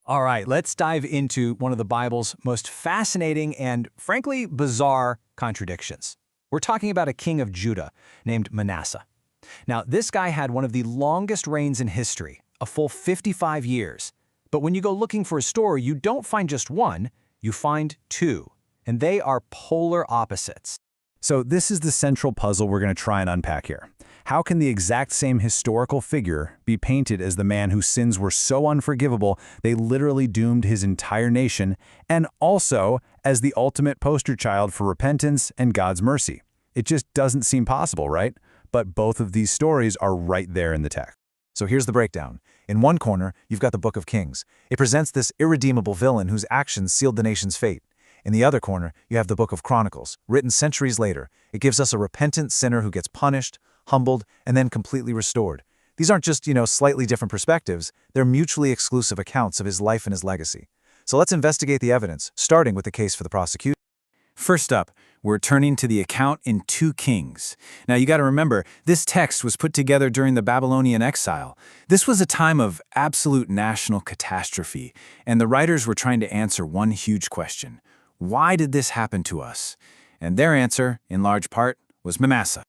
All right, let's dive into one of the Bible's most fascinating and, frankly, bizarre contradictions. We're talking about a king of Judah named Manasseh. Now, this guy had one of the longest reigns in history, a full 55 years. But when you go looking for a story, you don't find just one, you find two, and they are polar opposites. So this is the central puzzle we're going to try and unpack here. How can the exact same historical figure be painted as the man whose sins were so unforgivable they literally doomed his entire nation, and also as the ultimate poster child for repentance and God's mercy? It just doesn't seem possible, right? But both of these stories are right there in the text. So here's the breakdown. In one corner, you've got the Book of Kings. It presents this irredeemable villain whose actions sealed the nation's fate. In the other corner, you have the Book of Chronicles, written centuries later. It gives us a repentant sinner who gets punished, humbled, and then completely restored. These aren't just, slightly different perspectives. They're mutually exclusive accounts of his life and his legacy. So let's investigate the evidence, starting with the case for the prosecution. First up, we're turning to the account in 2 Kings. Now, you got to remember, this text was put together during the Babylonian exile. This was a time of absolute national catastrophe, and the writers were trying to answer one huge question. Why did this happen to us? And their answer, in large part, was Manasseh.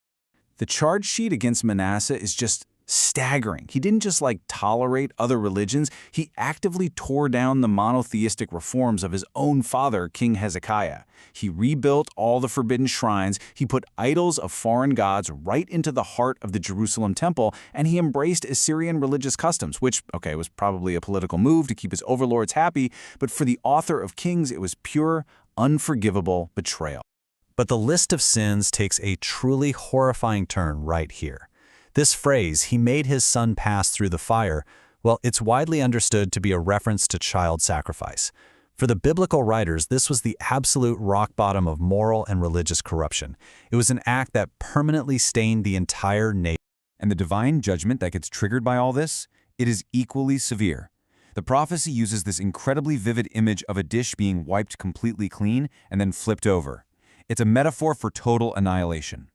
The charge sheet against Manasseh is just staggering. He didn't just tolerate other religions, he actively tore down the monotheistic reforms of his own father, King Hezekiah. He rebuilt all the forbidden shrines, he put idols of foreign gods right into the heart of the Jerusalem temple, and he embraced Assyrian religious customs, which, was probably a political move to keep his overlords happy, but for the author of Kings, it was pure, unforgivable betrayal. But the list of sins takes a truly horrifying turn right here. This phrase, "he made his son pass through the fire," well, it's widely understood to be a reference to child sacrifice. For the biblical writers, this was the absolute rock bottom of moral and religious corruption. It was an act that permanently stained the entire nation. And the divine judgment that gets triggered by all this, it is equally severe. The prophecy uses this incredibly vivid image of a dish being wiped completely clean and then flipped over. It's a metaphor for total annihilation.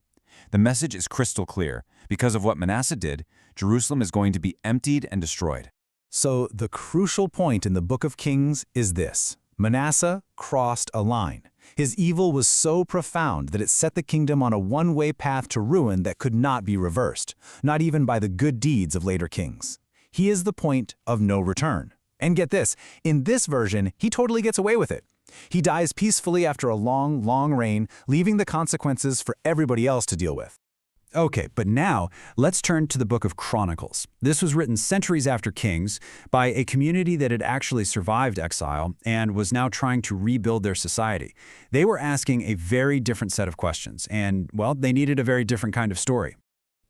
The message is crystal clear. Because of what Manasseh did, Jerusalem is going to be emptied and destroyed. So the crucial point in the Book of Kings is this. Manasseh crossed a line. His evil was so profound that it set the kingdom on a one-way path to ruin that could not be reversed, not even by the good deeds of later kings. He is the point of no return. And get this, in this version, he totally gets away with it. He dies peacefully after a long, long reign, leaving the consequences for everybody else to deal with. Okay, but now let's turn to the Book of Chronicles. This was written centuries after Kings by a community that had actually survived exile and was now trying to rebuild their society. They were asking a very different set of questions, and, well, they needed a very different kind of story.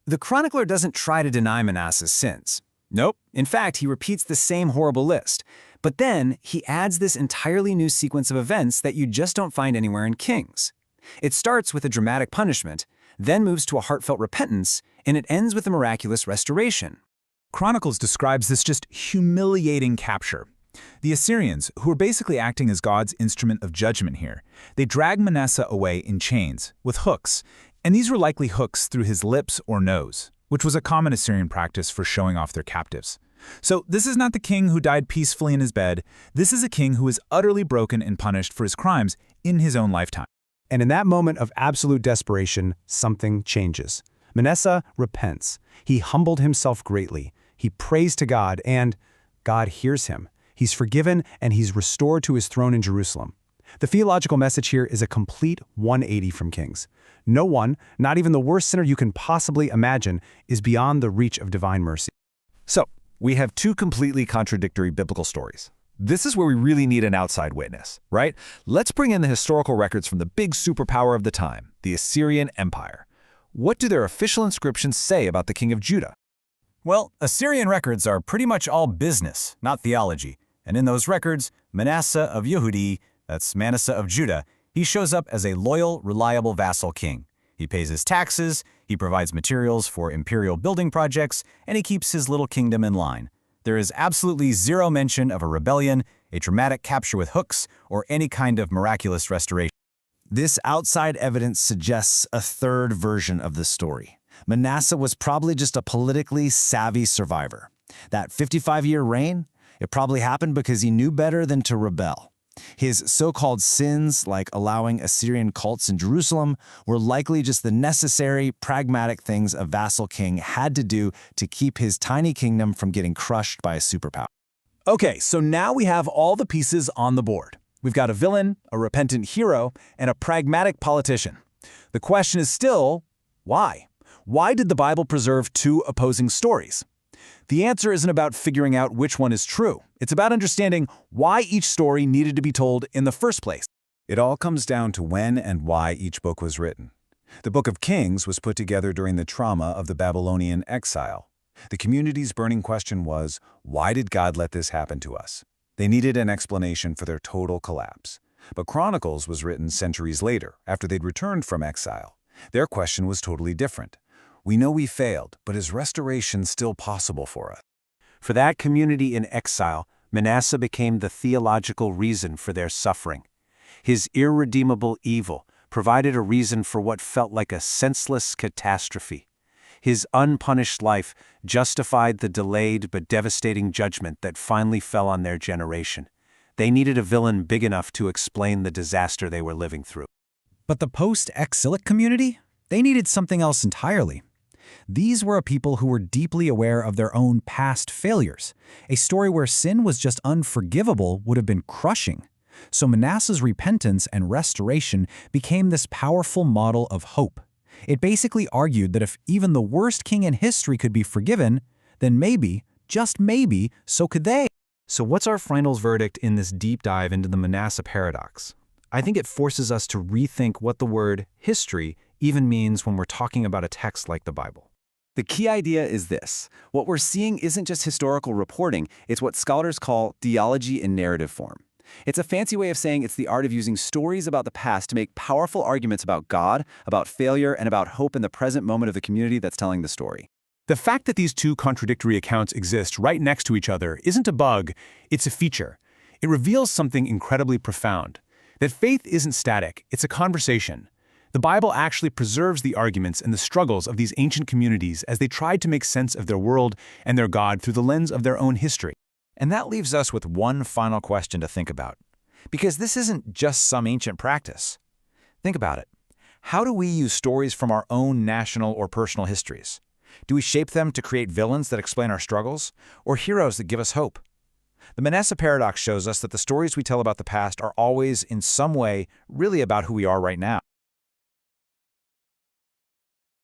The chronicler doesn't try to deny Manasseh's sins. Nope. In fact, he repeats the same horrible list. But then he adds this entirely new sequence of events that you just don't find anywhere in Kings. It starts with a dramatic punishment, then moves to a heartfelt repentance, and it ends with a miraculous restoration. Chronicles describes this just humiliating capture. The Assyrians, who were basically acting as God's instrument of judgment here, they drag Manasseh away in chains, with hooks, and these were likely hooks through his lips or nose, which was a common Assyrian practice for showing off their captives. So this is not the king who died peacefully in his bed. This is a king who is utterly broken and punished for his crimes in his own lifetime. And in that moment of absolute desperation, something changes. Manasseh repents. He humbled himself greatly. He prays to God, and God hears him. He's forgiven, and he's restored to his throne in Jerusalem. The theological message here is a complete 180 from Kings. No one, not even the worst sinner you can possibly imagine, is beyond the reach of divine mercy. So, we have 2 completely contradictory biblical stories. This is where we really need an outside witness, right? Let's bring in the historical records from the big superpower of the time, the Assyrian Empire. What do their official inscriptions say about the king of Judah? Well, Assyrian records are pretty much all business, not theology. And in those records, Manasseh of Yehudi, that's Manasseh of Judah, he shows up as a loyal, reliable vassal king. He pays his taxes, he provides materials for imperial building projects, and he keeps his little kingdom in line. There is absolutely zero mention of a rebellion, a dramatic capture with hooks, or any kind of miraculous restoration. This outside evidence suggests a third version of the story. Manasseh was probably just a politically savvy survivor. That 55-year reign, It probably happened because he knew better than to rebel. His so-called sins, like allowing Assyrian cults in Jerusalem, were likely just the necessary, pragmatic things a vassal king had to do to keep his tiny kingdom from getting crushed by a superpower. Okay, so now we have all the pieces on the board. We've got a villain, a repentant hero, and a pragmatic politician. The question is still, why? Why did the Bible preserve two opposing stories? The answer isn't about figuring out which one is true. It's about understanding why each story needed to be told in the first place. It all comes down to when and why each book was written. The Book of Kings was put together during the trauma of the Babylonian exile. The community's burning question was, why did God let this happen to us? They needed an explanation for their total collapse. But Chronicles was written centuries later, after they'd returned from exile. Their question was totally different. We know we failed, but is restoration still possible for us? For that community in exile, Manasseh became the theological reason for their suffering. His irredeemable evil provided a reason for what felt like a senseless catastrophe. His unpunished life justified the delayed but devastating judgment that finally fell on their generation. They needed a villain big enough to explain the disaster they were living through. But the post-exilic community? They needed something else entirely. These were a people who were deeply aware of their own past failures. A story where sin was just unforgivable would have been crushing. So Manasseh's repentance and restoration became this powerful model of hope. It basically argued that if even the worst king in history could be forgiven, then maybe, just maybe, so could they. So what's our final verdict in this deep dive into the Manasseh paradox? I think it forces us to rethink what the word history even means when we're talking about a text like the Bible. The key idea is this. What we're seeing isn't just historical reporting, it's what scholars call theology in narrative form. It's a fancy way of saying it's the art of using stories about the past to make powerful arguments about God, about failure, and about hope in the present moment of the community that's telling the story. The fact that these two contradictory accounts exist right next to each other isn't a bug, it's a feature. It reveals something incredibly profound. That faith isn't static, it's a conversation. The Bible actually preserves the arguments and the struggles of these ancient communities as they tried to make sense of their world and their God through the lens of their own history. And that leaves us with one final question to think about. Because this isn't just some ancient practice. Think about it. How do we use stories from our own national or personal histories? Do we shape them to create villains that explain our struggles, or heroes that give us hope? The Manasseh paradox shows us that the stories we tell about the past are always, in some way, really about who we are right now.